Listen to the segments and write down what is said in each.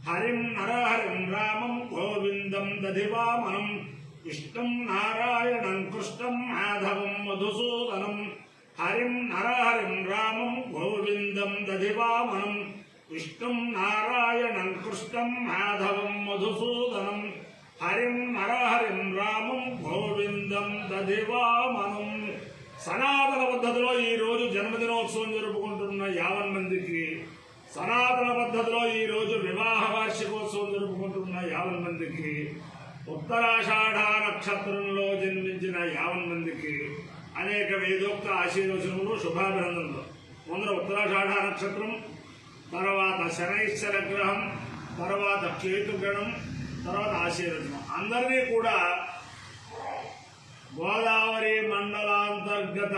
హరిం నరహరిం రామం గోవిందం దధివామనం విష్ణుం నారాయణం కృష్ణం మాధవం మధుసూదనం హరిం నరహరిం రామం గోవిందం దధివామనం విష్ణుం నారాయణం కృష్ణం మాధవం మధుసూదనం హరిం నరహరిం రామం గోవిందం దధివామనం. సనాతన పద్ధతిలో ఈరోజు జన్మదినోత్సవం జరుపుకుంటున్న 50 మందికి, సనాతన పద్ధతిలో ఈరోజు వివాహ వార్షికోత్సవం జరుపుకుంటున్న 50 మందికి, ఉత్తరాషాఢ నక్షత్రంలో జన్మించిన 50 మందికి అనేక వేదోక్త ఆశీర్వచనములు, శుభాభినందనలు. ముందర ఉత్తరాషాఢ నక్షత్రం, తర్వాత శనైశ్వర గ్రహం, తర్వాత కేతుగణం, తర్వాత ఆశీర్వచనం. అందరినీ కూడా గోదావరి మండలాంతర్గత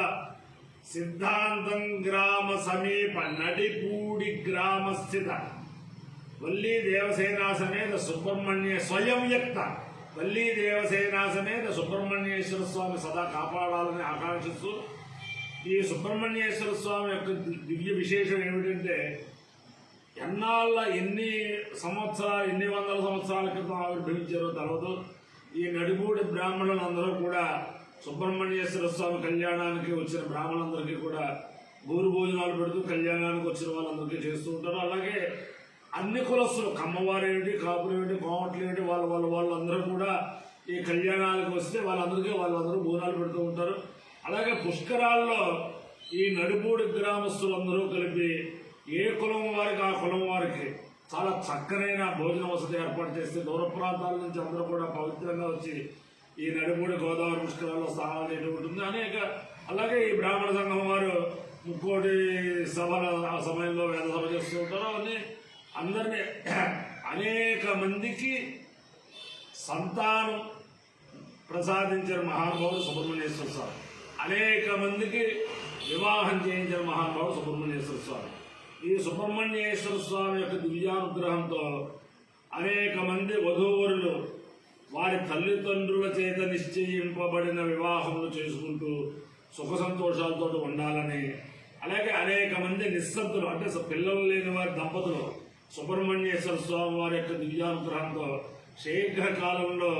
సిద్ధాంతం గ్రామ సమీప నడిపూడి గ్రామ స్థిత వల్లీ దేవసేనా సమేత సుబ్రహ్మణ్య స్వయం వ్యక్త వల్లీ దేవసేనా సమేత సుబ్రహ్మణ్యేశ్వర స్వామి సదా కాపాడాలని ఆకాంక్షిస్తూ, ఈ సుబ్రహ్మణ్యేశ్వర స్వామి యొక్క దివ్య విశేషం ఏమిటంటే, ఎన్ని సంవత్సరాలు, ఎన్ని వందల సంవత్సరాల క్రితం ఆవిర్భవించారో తెలవదు. ఈ నడిపూడి బ్రాహ్మణులందరూ కూడా సుబ్రహ్మణ్యేశ్వర స్వామి కళ్యాణానికి వచ్చిన బ్రాహ్మణులందరికీ కూడా గోరు భోజనాలు పెడుతూ కళ్యాణానికి వచ్చిన వాళ్ళందరికీ చేస్తూ ఉంటారు. అలాగే అన్ని కులస్తులు, కమ్మవారేమిటి, కాపురేమిటి, కోమట్లేమిటి, వాళ్ళందరూ కూడా ఈ కళ్యాణాలకు వస్తే వాళ్ళందరూ భోజనాలు పెడుతూ ఉంటారు. అలాగే పుష్కరాల్లో ఈ నడిపూడి గ్రామస్తులందరూ కలిపి ఏ కులం వారికి ఆ కులం వారికి చాలా చక్కనైన భోజన వసతి ఏర్పాటు చేస్తే దూర ప్రాంతాల నుంచి అందరూ కూడా పవిత్రంగా వచ్చి ఈ నడిపూడి గోదావరి పుష్కరాల్లో స్నానాలు చేయడం ఉంటుంది. అలాగే ఈ బ్రాహ్మణ సంఘం వారు ముక్కోటి సభల ఆ సమయంలో వేద సభ చేస్తూ ఉంటారు. అవన్నీ అందరినీ అనేక మందికి సంతానం ప్రసాదించిన మహానుభావుడు సుబ్రహ్మణ్యేశ్వర స్వామి, అనేక మందికి వివాహం చేయించిన మహానుభావుడు సుబ్రహ్మణ్యేశ్వర స్వామి. ఈ సుబ్రహ్మణ్యేశ్వర స్వామి యొక్క దివ్యానుగ్రహంతో అనేక మంది వధూవరులు వారి తల్లిదండ్రుల చేత నిశ్చయింపబడిన వివాహములు చేసుకుంటూ సుఖ సంతోషాలతో ఉండాలని, అలాగే అనేక మంది నిస్సంతులు అంటే పిల్లలు లేని వారి దంపతులు సుబ్రహ్మణ్యేశ్వర స్వామి వారి యొక్క దివ్యానుగ్రహంతో శీఘ్రకాలంలో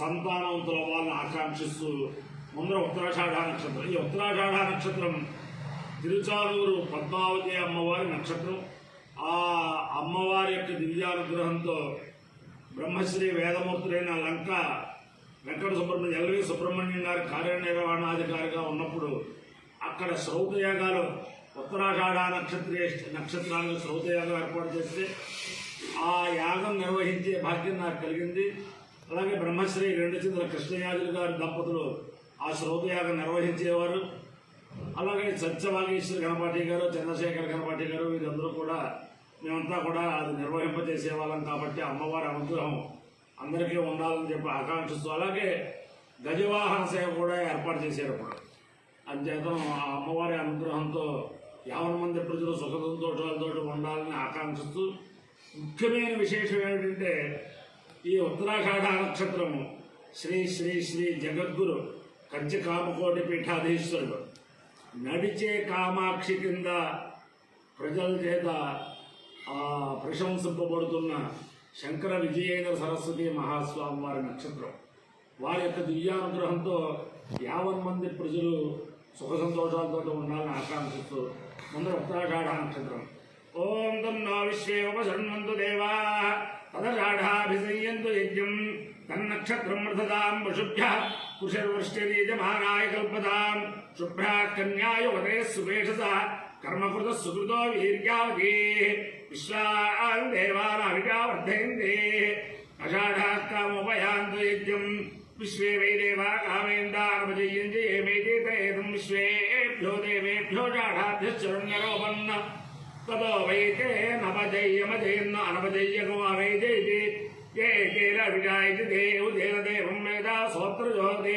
సంతానవంతుల వాళ్ళని ఆకాంక్షిస్తూ ముందర ఉత్తరాషాఢ నక్షత్రం. ఈ ఉత్తరాషాఢ నక్షత్రం తిరుచానూరు పద్మావతి అమ్మవారి నక్షత్రం. ఆ అమ్మవారి యొక్క దివ్యానుగ్రహంతో బ్రహ్మశ్రీ వేదమూర్తులైన లంక వెంకట సుబ్రహ్మణ్యం ఎల్వి సుబ్రహ్మణ్యం గారి కార్యనిర్వహణాధికారిగా ఉన్నప్పుడు అక్కడ శ్రౌతయాగాలు ఉత్తరాషాఢ నక్షత్రానికి శ్రౌతయాగం ఏర్పాటు చేస్తే ఆ యాగం నిర్వహించే భాగ్యం నాకు కలిగింది. అలాగే బ్రహ్మశ్రీ రెండుచింతల కృష్ణయాజులు గారి దంపతులు ఆ శ్రౌతయాగం నిర్వహించేవారు. అలాగే సత్యవాగేశ్వర గణపాటి గారు, చంద్రశేఖర గణపాటి గారు, వీరందరూ కూడా మేమంతా కూడా అది నిర్వహింపజేసేవాళ్ళం. కాబట్టి అమ్మవారి అనుగ్రహం అందరికీ ఉండాలని చెప్పి ఆకాంక్షిస్తూ, అలాగే గజవాహన సేవ కూడా ఏర్పాటు చేశారు. ఇప్పుడు అంచేత ఆ అమ్మవారి అనుగ్రహంతో 50 మంది ప్రజలు సుఖ సంతోషాలతో ఉండాలని ఆకాంక్షిస్తూ, ముఖ్యమైన విశేషం ఏమిటంటే ఈ ఉత్తరాషాఢ నక్షత్రము శ్రీ శ్రీ శ్రీ జగద్గురు కంచి కామకోటి పీఠాధీశ్వరుడు నడిచే కామాక్షి కింద ప్రజల చేత ప్రశంసింపబడుతున్న శంకర విజయేంద్ర సరస్వతి మహాస్వామి వారి నక్షత్రం. వారి యొక్క దివ్యానుగ్రహంతో 50 మంది ప్రజలు సుఖ సంతోషాలతో ఉండాలని ఆకాంక్షిస్తూ ముందర ఉత్తరాషాఢ నక్షత్రం. ఓం తం నో విశ్వే ఉపశృణ్వంతు దేవా తదషాఢాభిసంయంతు యజ్ఞం తన్నక్షత్రం మృతదాం వశుభ్యః కుశర్వృష్టిరీజమానాయ కల్పదాం శుభ్రా కన్యాయువతే సువేషసః కర్మకృత సుకృతో వీర్యావతి విశ్వాన్ దేవానావికావర్ధయంతే అషాఢాః కామోపయాంతు యజ్ఞం విశ్వే వై దేవా కామేంద్రానుపజయంతి ఏమేతేతం విశ్వేభ్యో దేవేభ్యో షాఢాభ్యశ్చరణ్యరోపన్న తదో వైతే నవజయ్యమజయన్న అనవజయ్యకో అవైజయతి ये केरविजायति देवदेव देवं वेदा सोत्रजोति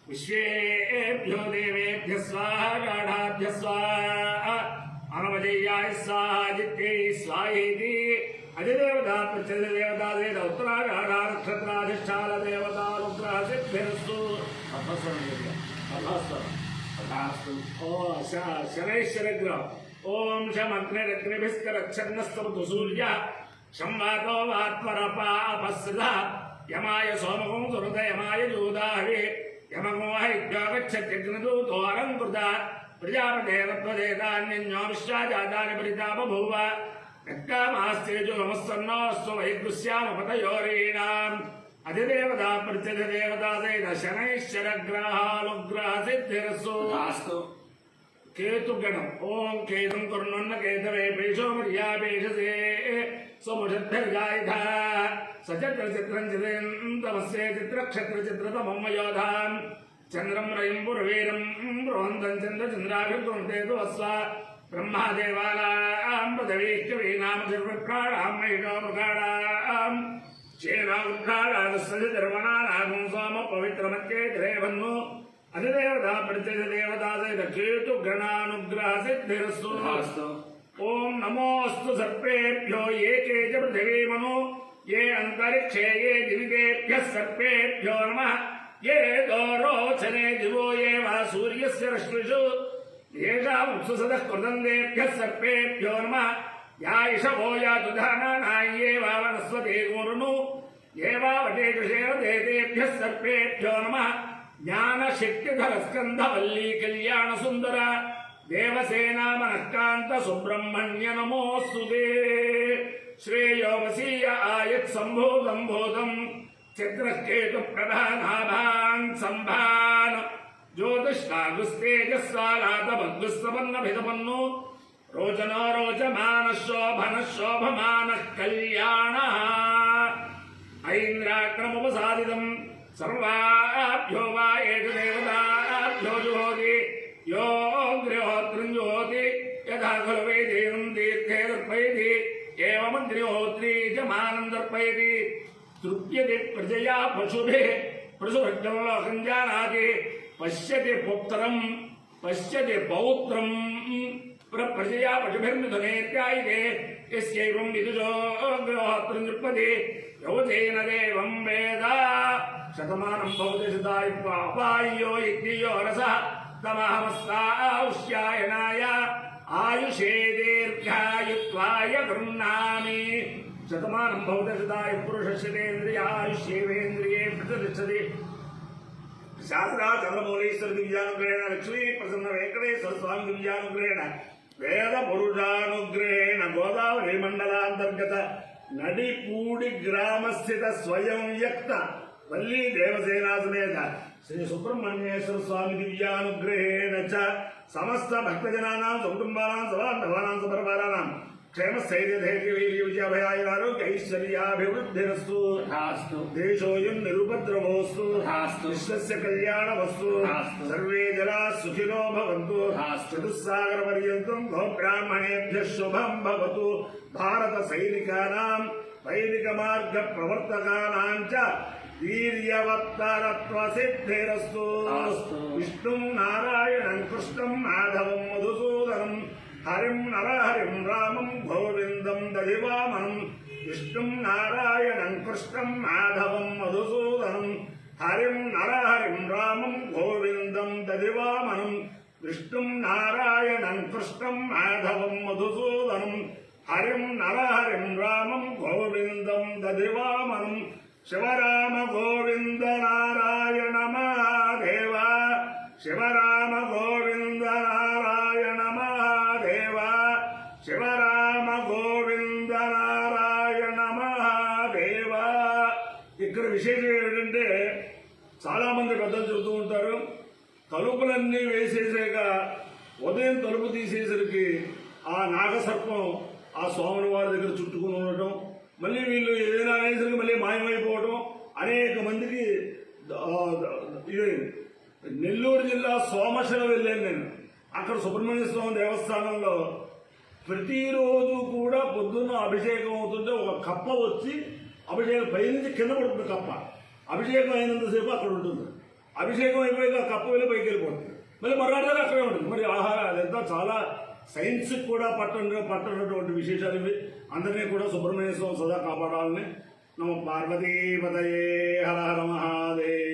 विश्वेभ्यो देवेभ्यः स्वाहा गाढाभ्यः स्वाहा अनवजय्याय स्वाहा जित्यै स्वाहेति अधिदेवता प्रत्यधिदेवता वेद उत्तरागाढा नक्षत्राधिष्ठान देवता रुद्रासिद्धिरस्तु अभस्वरं अभस्वरं शनैश्वरग्रह ఓం శమగ్నిరగ్నిభిస్కరచ్చన్నస్తవతు సూర్య సంవాతో వాత్మరపాపస్సృత యమాయ సోమకం సురతయమాయ జూదాహి యమగో హైగ్యాగచ్చగ్నదూతో అలంకృత ప్రజాపతేరత్వదేతాన్యో విశ్వాజాతాని పరితాపభూవ యక్కామాస్తేజో నమస్సన్నోస్వ వైగృశ్యామపతయోరీణాం అధిదేవతా ప్రత్యధిదేవతా సైత శనైశ్చరగ్రహాలుగ్రహ సిద్ధిరస్సు కేతుగణం ఓం కేతుం కరుణన్న కేతవే పేషో మర్యాపేషసే సముషద్భిర్గాయుధ సచత్ర చిత్రం చిత్రంతమస్యే చిత్రక్షత్ర చిత్రతమం యోధాం చంద్రం రయం పురవీరం బృహంతం చంద్రచంద్రాభిర్గృంతేతు అస్వ బ్రహ్మాదేవానాం పదవీష్ఠవీనామ సర్వృక్షాణాం మహిషో మృగాణాం చేనావృక్షాణాగస్సర్వణానాగం సోమ పవిత్రమత్యేతిరేవన్ను అధిదేవతా ప్రత్యధిదేవతా సైత కేతు గణానుగ్రహ సిద్ధిరస్సు ఓం నమోస్తు సర్పేభ్యో ఏకే చ పృథివీమను ఏ అంతరిక్షే ఏ దివిదేభ్యః సర్పేభ్యో నమః ఏ దోరోచనే దివో ఏ వా సూర్యస్య రశ్మిషు ఏషాం సుసదః కృతందేభ్యః సర్పేభ్యో నమః యా ఇషవో యాతు ధానానాయ్యే వా వనస్వతే గురును ఏ వా వటేషుషేవ దేతేభ్యః సర్పేభ్యో నమః జ్ఞానశక్తిధర స్కంధవల్లీ కళ్యాణ సుందర దేవసేనా మనఃకాంత సుబ్రహ్మణ్య నమోస్తుతే శ్రేయో వసీయ ఆయత్ సంభూతం భూతం చిత్రకేతు ప్రధానాభాన్ సంభాన్ జ్యోతిష్టాగుస్తేజస్సాలాత బద్గుస్తపన్నభితపన్ను రోచనో రోచమాన శోభన శోభమాన కళ్యాణ ఐంద్రాక్రముపసాదితం సర్వాభ్యో వా ఏషు దేవతాభ్యో జుహోతి యో గృహోత్రింజోతి యథా ఖలు వేదేనం తీర్థే దర్పయతి ఏవమగ్నిహోత్రీ జమానం దర్పయతి తృప్యతి ప్రజయా పశుభిః పశుభగ్నలోకం జానాతి పశ్యతి పుత్రం పశ్యతి పౌత్రం ప్రజయా పశుభిర్మిథునేత్యాయితే యస్యైవం విదుషో గృహోత్రం దృక్పతి యౌతేన దేవం వేద శతమానం భవతి శతాయుపాయో యజ్ఞయో రసః తమహమస్తాౌష్యాయనాయ ఆయుషే దీర్ఘాయుత్వాయ గృహ్ణామి శతమానం భవతి శతాయు పురుషస్యేంద్రియాయుష్యేవేంద్రియే ప్రతిష్టతి శారదా చంద్రమౌళీశ్వర దివ్యానుగ్రహేణ లక్ష్మీ ప్రసన్న వెంకటేశ్వర స్వామి దివ్యానుగ్రహేణ వేద పురుషానుగ్రహేణ గోదావరి మండలాంతర్గత నడిపూడి గ్రామస్థిత స్వయం వ్యక్త వల్లీ దేవసేనా సమేత శ్రీ సుబ్రహ్మణ్యేశ్వర స్వామి దివ్యానుగ్రహేణ చ సమస్త భక్తజనానాం కుటుంబానాం సబాంధవానాం సపరివారానాం క్షేమస్థైర్యధైర్యవీర్యవిజయభయాయురారోగ్యైశ్వర్యాభివృద్ధిరస్తు దేశోయం నిరుపద్రవోస్తు విశ్వస్య కళ్యాణమస్తు సర్వే జనా సుఖినో భవంతు చతుస్సాగర పర్యంతం గోబ్రాహ్మణేభ్యః శుభం భవతు భారత సైనికానాం వైదిక మార్గ ప్రవర్తకానాం చ వీర్యవత్తరత్వ సిద్ధిరస్తు విష్ణుం నారాయణం కృష్ణం మాధవం మధుసూదనం హరిం నరహరిం రామం గోవిందం దధివామనం విష్ణుం నారాయణం కృష్ణం మాధవం మధుసూదనం హరిం నరహరిం రామం గోవిందం దధివామనం విష్ణుం నారాయణం కృష్ణం మాధవం మధుసూదనం హరిం నరహరిం రామం గోవిందం దధివామనం శివరామ గోవింద నారాయణ మహాదేవ శివరామ గోవింద నారాయణ మహాదేవ శివరామ గోవింద నారాయణ మహాదేవ. ఇక్కడ విశేషం ఏమిటంటే చాలా మంది పెద్దలు చెబుతూ ఉంటారు, తలుపులన్నీ వేసేసాక ఉదయం తలుపు తీసేసరికి ఆ నాగసర్పం ఆ స్వాముల వారి దగ్గర చుట్టుకుని ఉండటం, మళ్ళీ వీళ్ళు ఏదైనా అనేసరికి మళ్ళీ మాయమైపోవటం అనేక మందికి. నెల్లూరు జిల్లా సోమశిల వెళ్ళాను నేను. అక్కడ సుబ్రహ్మణ్య స్వామి దేవస్థానంలో ప్రతిరోజు కూడా పొద్దున్న అభిషేకం అవుతుంటే ఒక కప్ప వచ్చి అభిషేకం పైనుంచి కింద పడుతుంది కప్ప. అభిషేకం అయినంతసేపు అక్కడ ఉంటుంది, అభిషేకం అయిపోయాక ఆ కప్ప వెళ్ళి పైకి వెళ్ళిపోతుంది, మళ్ళీ మర్నాడు అక్కడే ఉంటుంది. మరి ఆహారం అదంతా చాలా సైన్స్ కూడా పట్టనటువంటి విశేషాలు ఇవి. అందరినీ కూడా సుబ్రహ్మణ్య స్వామి సదా కాపాడాలని. నమ పార్వతీపతయే హర హర మహాదేవ్.